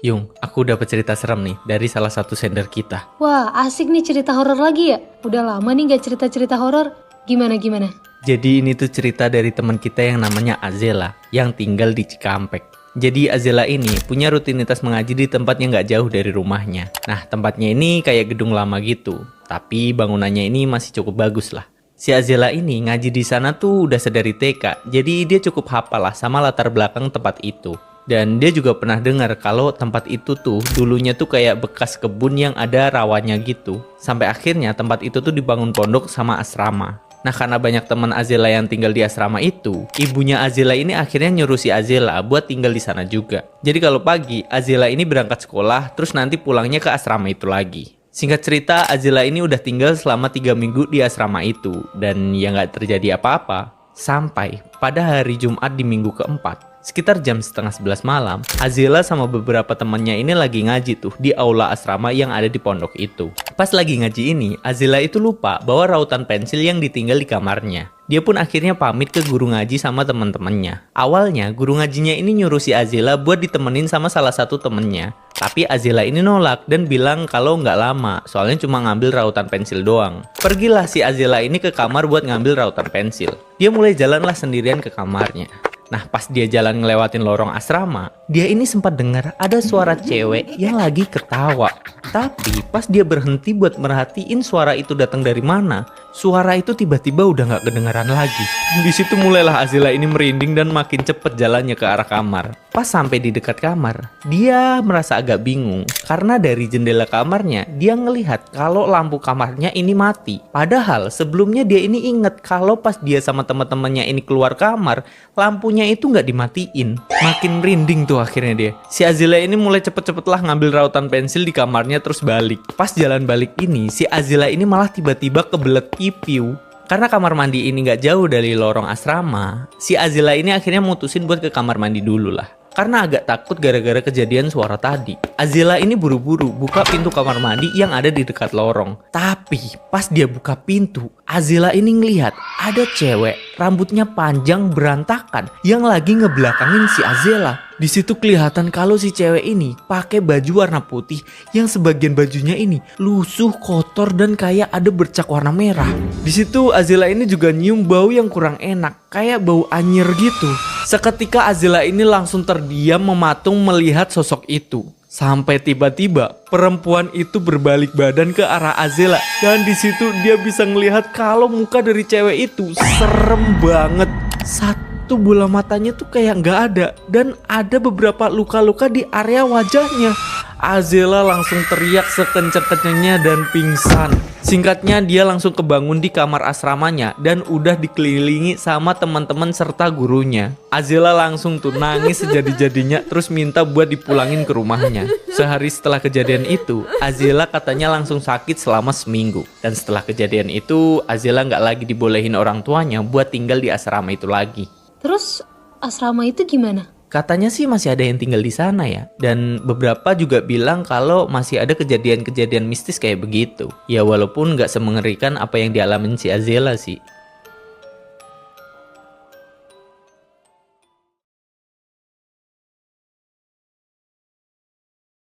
Yung, aku dapat cerita serem nih dari salah satu sender kita. Wah, asik nih cerita horor lagi ya. Udah lama nih gak cerita-cerita horor. Gimana? Jadi ini tuh cerita dari teman kita yang namanya Azela, yang tinggal di Cikampek. Jadi Azela ini punya rutinitas mengaji di tempat yang gak jauh dari rumahnya. Nah, tempatnya ini kayak gedung lama gitu, tapi bangunannya ini masih cukup bagus lah. Si Azela ini ngaji di sana tuh udah sedari TK, jadi dia cukup hafal lah sama latar belakang tempat itu. Dan dia juga pernah dengar kalau tempat itu tuh dulunya tuh kayak bekas kebun yang ada rawannya gitu. Sampai akhirnya tempat itu tuh dibangun pondok sama asrama. Nah, karena banyak teman Azela yang tinggal di asrama itu, ibunya Azela ini akhirnya nyuruh si Azela buat tinggal di sana juga. Jadi kalau pagi, Azela ini berangkat sekolah, terus nanti pulangnya ke asrama itu lagi. Singkat cerita, Azela ini udah tinggal selama 3 minggu di asrama itu. Dan ya nggak terjadi apa-apa. Sampai pada hari Jumat di minggu keempat, sekitar jam setengah 11 malam, Azela sama beberapa temannya ini lagi ngaji tuh di aula asrama yang ada di pondok itu. Pas lagi ngaji ini, Azela itu lupa bawa rautan pensil yang ditinggal di kamarnya. Dia pun akhirnya pamit ke guru ngaji sama teman-temannya. Awalnya, guru ngajinya ini nyuruh si Azela buat ditemenin sama salah satu temennya. Tapi Azela ini nolak dan bilang kalau nggak lama, soalnya cuma ngambil rautan pensil doang. Pergilah si Azela ini ke kamar buat ngambil rautan pensil. Dia mulai jalanlah sendirian ke kamarnya. Nah, pas dia jalan ngelewatin lorong asrama, dia ini sempat dengar ada suara cewek yang lagi ketawa. Tapi pas dia berhenti buat merhatiin suara itu datang dari mana, suara itu tiba-tiba udah nggak kedengaran lagi. Di situ mulailah Azela ini merinding dan makin cepet jalannya ke arah kamar. Pas sampai di dekat kamar, dia merasa agak bingung karena dari jendela kamarnya dia ngelihat kalau lampu kamarnya ini mati. Padahal sebelumnya dia ini inget kalau pas dia sama teman-temannya ini keluar kamar, lampunya itu nggak dimatiin. Makin merinding tuh akhirnya dia. Si Azela ini mulai cepet-cepet lah ngambil rautan pensil di kamarnya terus balik. Pas jalan balik ini, si Azela ini malah tiba-tiba kebelet pipiu. Karena kamar mandi ini nggak jauh dari lorong asrama, si Azela ini akhirnya mutusin buat ke kamar mandi dulu lah. Karena agak takut gara-gara kejadian suara tadi, Azela ini buru-buru buka pintu kamar mandi yang ada di dekat lorong. Tapi pas dia buka pintu, Azela ini ngelihat ada cewek rambutnya panjang berantakan yang lagi ngebelakangin si Azela. Di situ kelihatan kalau si cewek ini pakai baju warna putih yang sebagian bajunya ini lusuh, kotor dan kayak ada bercak warna merah. Di situ Azela ini juga nyium bau yang kurang enak, kayak bau anyir gitu. Seketika Azela ini langsung terdiam mematung melihat sosok itu. Sampai tiba-tiba perempuan itu berbalik badan ke arah Azela dan di situ dia bisa ngelihat kalau muka dari cewek itu serem banget. Satu bola matanya tuh kayak nggak ada dan ada beberapa luka-luka di area wajahnya. Azela langsung teriak sekenceng-kencengnya dan pingsan. Singkatnya dia langsung kebangun di kamar asramanya dan udah dikelilingi sama teman-teman serta gurunya. Azela langsung tuh nangis sejadi-jadinya terus minta buat dipulangin ke rumahnya. Sehari setelah kejadian itu, Azela katanya langsung sakit selama seminggu. Dan setelah kejadian itu, Azela nggak lagi dibolehin orang tuanya buat tinggal di asrama itu lagi. Terus asrama itu gimana? Katanya sih masih ada yang tinggal di sana ya. Dan beberapa juga bilang kalau masih ada kejadian-kejadian mistis kayak begitu. Ya walaupun nggak semengerikan apa yang dialamin si Azela sih.